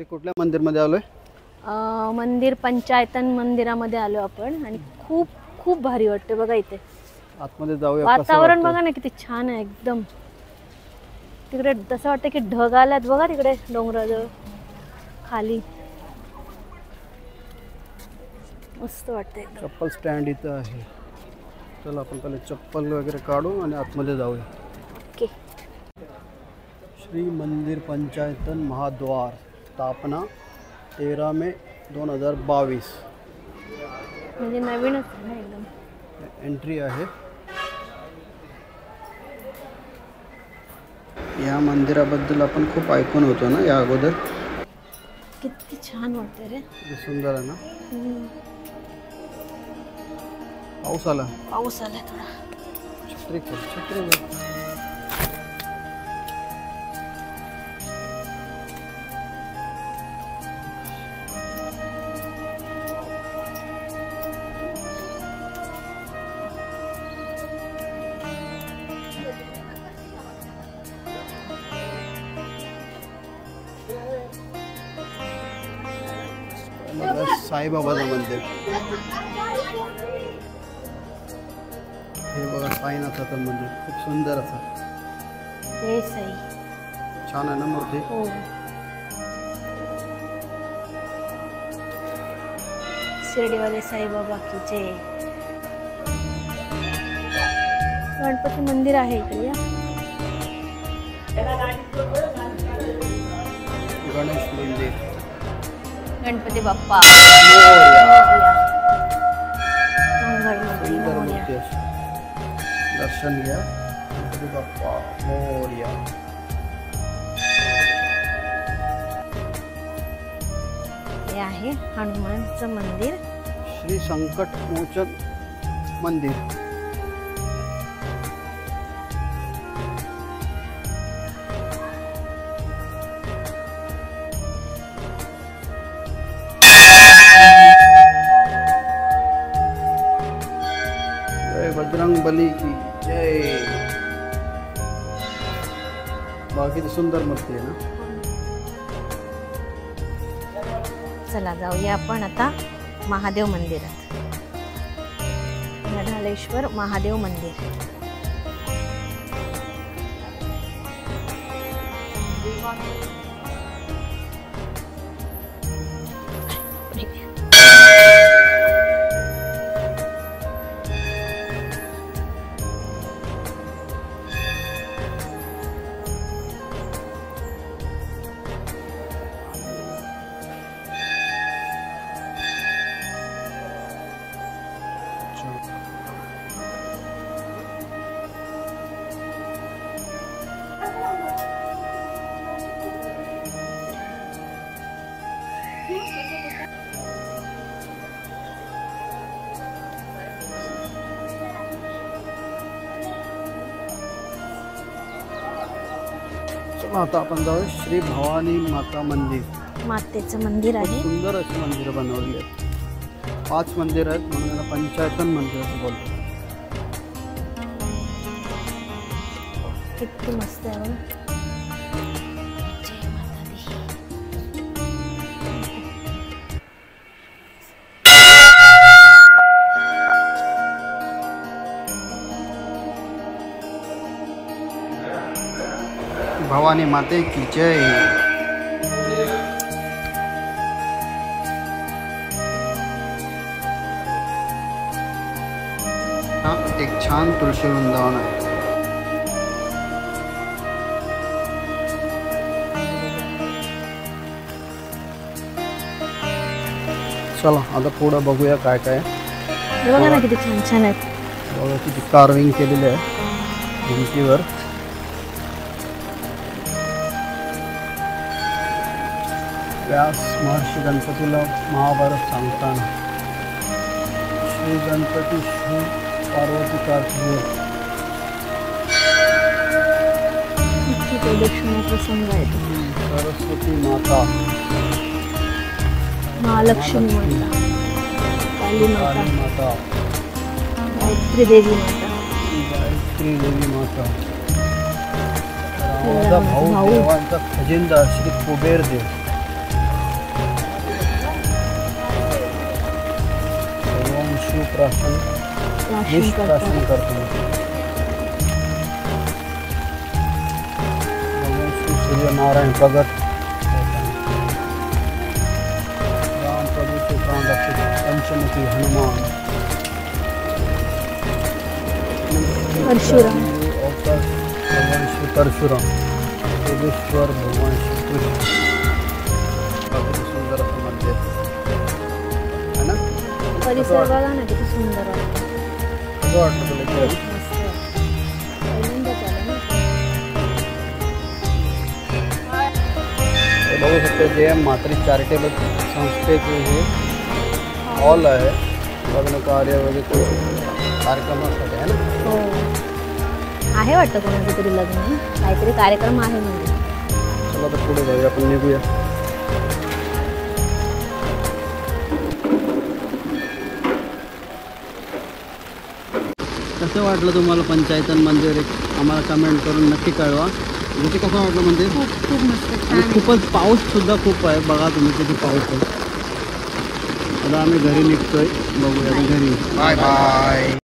वरती कुठल्या मंदिरमध्ये आलोय? मंदिर पंचायतन मंदिरामध्ये आलो आपण आणि खूप खूप भारी वाटते बघा इथे. आतमध्ये जाऊया. वातावरण बघा ना किती छान आहे एकदम. तिकडे तसं वाटतं की ढग आल्यात बघा तिकडे डोंगराजवळ खाली. मस्त वाटते. चप्पल स्टँड इथं आहे. चला आपण पहिले चप्पल वगैरे काढू आणि आतमध्ये जाऊया. ओके. श्री मंदिर पंचायतन महाद्वार स्थापना 13 मे 2022. म्हणजे नवीनच आहे ना एकदम. एंट्री आहे. या मंदिराबद्दल आपण खूप ऐकून होतो ना या अगोदर. किती छान वाटते रे. सुंदर आहे ना. पाऊस आला. पाऊस आला थोडा. छत्री साईबाबाचं मंदिर. हे बघा साईनाथाचं मंदिर खूप सुंदर असं. जय साई. छान आहे ना मूर्ती. हो. शिर्डीवाले साईबाबा की जय. गणपती मंदिर आहे इकडे. गणेश मंदिर. गणपती बाप्पा. दर्शन घ्या. गणपती बाप्पा मोरया. हे आहे हनुमानचं मंदिर. श्री संकट मोचन मंदिर. बजरंग बली की जय. बाकी सुंदर मूर्ती आहे ना. चला जाऊया आपण आता महादेव मंदिरात. ढालेश्वर महादेव मंदिर. आता आपण जाऊ श्री भवानी माता मंदिर. मातेचं मंदिर आहे. सुंदर अशी मंदिरं बनवली आहेत. 5 मंदिर आहेत म्हणून याला पंचायतन मंदिर असं बोलतात. किती मस्त आहे. भवानी माते की जय. हा एक छान तुळशी वृंदावन आहे. चला आता पुढं बघूया काय काय. बघा ना किती छान छान आहेत. बघा किती कार्विंग केलेली आहे भिंतीवर. व्यास महर्षी गणपतीला महाभारत सांगताना श्री गणपती श्री पार्वती कार्तिक प्रदक्षिणा प्रसंग आहे. सरस्वती माता, महालक्ष्मी माता, काली माता, गायत्री देवी माता, भाऊ देवांचा खजिनदार श्री कुबेर देव, प्राशन प्राशन निष्प्राशन करतात. करतो. भगवान श्री सूर्यनारायण प्रगट राम प्रभु के प्राण रक्षक पंचमुखी हनुमान परशुराम. अवतार भगवान श्री परशुराम योगेश्वर भगवान श्री कृष्ण. अगदी सुंदर असं मंदिर है ना. परिसर बघा ना किती सुंदर आहे. कसं वाटलं तुला इकडे? मस्त. पहिल्यांदाच आलं ना. हे बघू शकते जे म्हात्रे चॅरिटेबल संस्थेचे हे हॉल आहे लग्न कार्य वगैरे कार्यक्रमासाठी आहे ना. हो आहे वाटतं कोणाचं तरी लग्न काहीतरी कार्यक्रम आहे म्हणजे. चला तर पुढे जाऊया आपण निघूया. कसं वाटलं तुम्हाला पंचायतन मंदिर एक आम्हाला कमेंट करून नक्की कळवा. म्हणजे कसं वाटलं मंदिर. खूप मस्त आणि खूपच पाऊससुद्धा खूप आहे बघा तुम्ही किती पाऊस आहे. आता आम्ही घरी निघतोय बघूया घरी. Bye bye.